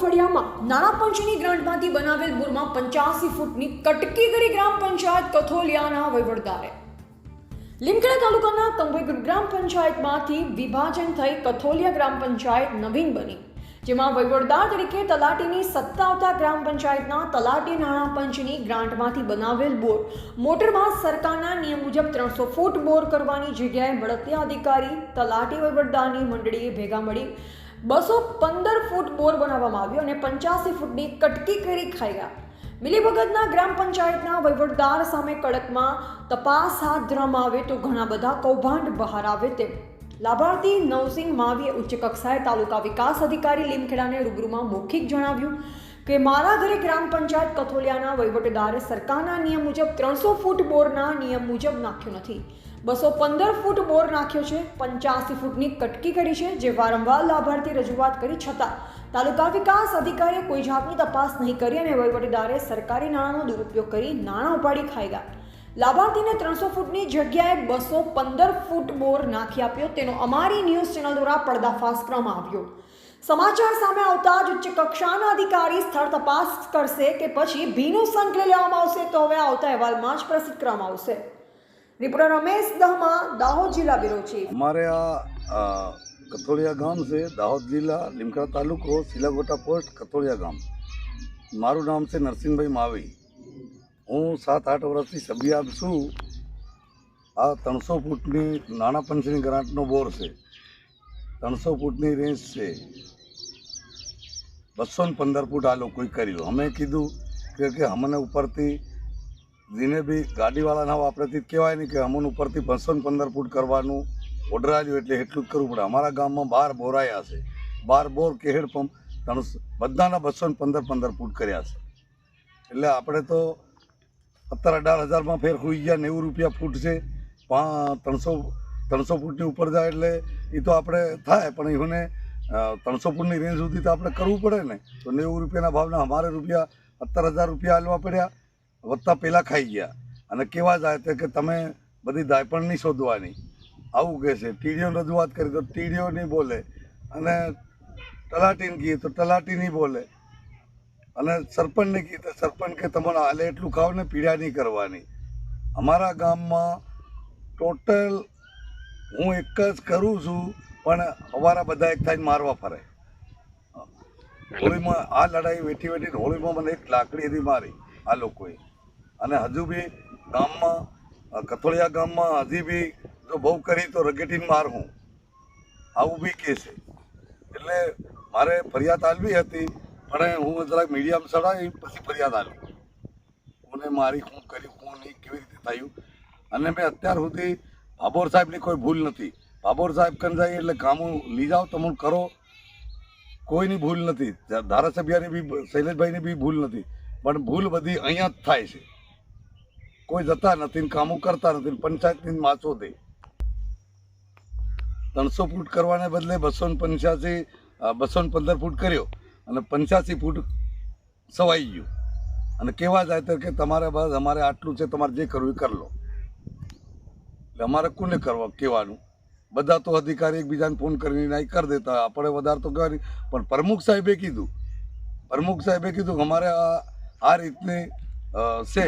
ફળિયામાં નાણાં પંચની ગ્રાન્ટમાંથી બનાવેલ બોરમાં 85 ફૂટની કટકી કરી ગ્રામ પંચાયત કથોલિયાના વહીવટદારે। લીમખેડા તાલુકાના કંભોઈ ગ્રામ પંચાયતમાંથી વિભાજન થઈ કથોલિયા ગ્રામ પંચાયત નવીન બની, જેમાં વહીવટદાર તરીકે તલાટીની સત્તા આવતા ગ્રામ પંચાયતના તલાટી નાણાં પંચની ગ્રાન્ટમાંથી બનાવેલ બોર મોટરમાં સરકારના નિયમ મુજબ 300 ફૂટ બોર કરવાની જગ્યાએ મળતિયા અધિકારી તલાટી વહીવટદારની મંડળીએ ભેગા મળી 215 ફૂટ બોર બનાવવામાં આવ્યો અને 85 ફૂટની કટકી કરી ખાઈ ગયા। મિલીભગતના ગ્રામ પંચાયતના વહીવટદાર સામે કડકમાં તપાસ હાથ ધરવામાં આવે તો ઘણા બધા કૌભાંડ બહાર આવે તેમ લાભાર્થી નવસિંહ માવીએ ઉચ્ચ કક્ષાએ તાલુકા વિકાસ અધિકારી લીમખેડાને રૂબરૂમાં મૌખિક જણાવ્યું કે મારા ઘરે ગ્રામ પંચાયત કથોલિયાના વહીવટદારે સરકારના નિયમ મુજબ 300 ફૂટ બોરના નિયમ મુજબ નાખ્યો નથી, 215 ફૂટ બોર નાખ્યો છે, 85 ફૂટની કટકી કરી છે, જે વારંવાર લાભાર્થી રજૂઆત કરી છતાં તાલુકા વિકાસ અધિકારીએ કોઈ જાતની તપાસ નહીં કરી અને વહીવટદારે સરકારી નાણાંનો દુરુપયોગ કરી નાણાં ઉપાડી ખાઈ ગયા। લાભાર્થીને 300 ફૂટની જગ્યાએ 215 ફૂટ બોર નાખી આપ્યો, તેનો અમારી ન્યૂઝ ચેનલ દ્વારા પર્દાફાશ કરવામાં આવ્યો। સમાચાર સામે આવતા જ ઉચ્ચ કક્ષાના અધિકારી સ્થળ તપાસ કરશે કે પછી ભીનું સંકલન લેવામાં આવશે તો હવે આવતા અહેવાલમાં જ પ્રસિદ્ધ કરવામાં આવશે। रिपोर्टर रमेश दहमा, दाहोद जिला ब्यूरो चीफ। हमारे यहाँ कथोलिया गांव से दाहोद जिला લીમખેડા तालुको सिलागोटा पोस्ट कथोलिया गांव। मारू नाम से नरसिंहभाई मावी। હું 7-8 વર્ષથી સભ્યાબ છું। આ 300 ફૂટની નાણાં પંચની ગ્રાન્ટનો બોર છે, 300 ફૂટની રેન્જ છે, 215 ફૂટ આ લોકોએ કર્યું। અમે કીધું કે અમને ઉપરથી જેને બી ગાડીવાળાના વાપરેથી કહેવાય નહીં કે અમને ઉપરથી 215 ફૂટ કરવાનું ઓર્ડર આવ્યો એટલે એટલું જ કરવું પડે। અમારા ગામમાં 12 બોર આવ્યા છે, 12 બોર કે હેડપંપ બધાના 215 ફૂટ કર્યા છે। એટલે આપણે તો 17-18 હજારમાં ફેર હોઈ ગયા, 90 રૂપિયા ફૂટ છે, 300 ફૂટની ઉપર જાય એટલે એ તો આપણે થાય, પણ એને 300 ફૂટની રેન્જ સુધી તો આપણે કરવું પડે ને। તો 90 રૂપિયાના ભાવના અમારે રૂપિયા 17,000 રૂપિયા હાલવા પડ્યા, વત્તા પહેલાં ખાઈ ગયા। અને કેવા જાય તે કે તમે બધી દાયપણ નહીં શોધવાની, આવું કહે છે। ટીડીઓને રજૂઆત કરી તો ટીડીઓ નહીં બોલે, અને તલાટીને કહીએ તો તલાટી નહીં બોલે, અને સરપંચને કહીએ તો સરપંચ કે તમારે હાલે એટલું ખાવ ને પીડા નહીં કરવાની। અમારા ગામમાં ટોટલ હું એક જ કરું છું, પણ અમારા બધા એક થઈને મારવા ફરે। હોળીમાં આ લડાઈ વેઠી વેઠીને હોળીમાં મને એક લાકડી એથી મારી આ લોકોએ, અને હજુ બી ગામમાં કથોલિયા ગામમાં હજી બી જો બહુ કરી તો રગેટીને મારું, આવું બી કહે છે। એટલે મારે ફરિયાદ આલવી હતી, પણ હું જરાક મીડિયામાં ચડાવી પછી ફરિયાદ આલી, મને મારી શું કર્યું શું નહીં કેવી રીતે થયું। અને મેં અત્યાર સુધી ભાભોર સાહેબની કોઈ ભૂલ નથી। ભાભોર સાહેબ કન જાય એટલે કામો લઈ જાઓ તમે કરો, કોઈની ભૂલ નથી, ધારાસભ્યની બી શૈલેષભાઈની બી ભૂલ નથી, પણ ભૂલ બધી અહીંયા જ થાય છે। કોઈ જતા નથી ને કામો કરતા નથી, પંચાયતની માછો દે। 300 ફૂટ કરવાને બદલે 215 ફૂટ કર્યો અને 85 ફૂટ સવાઈ ગયું, અને કહેવા જાય તો કે તમારે બસ અમારે આટલું છે, તમારે જે કરવું એ કરી લો। એટલે અમારે કોને કરવા કહેવાનું? બધા તો અધિકારી એકબીજાને ફોન કરીને નહીં કરી દેતા, આપણે વધારે તો કહેવાની। પણ પ્રમુખ સાહેબે કીધું કે અમારે આ રીતની છે,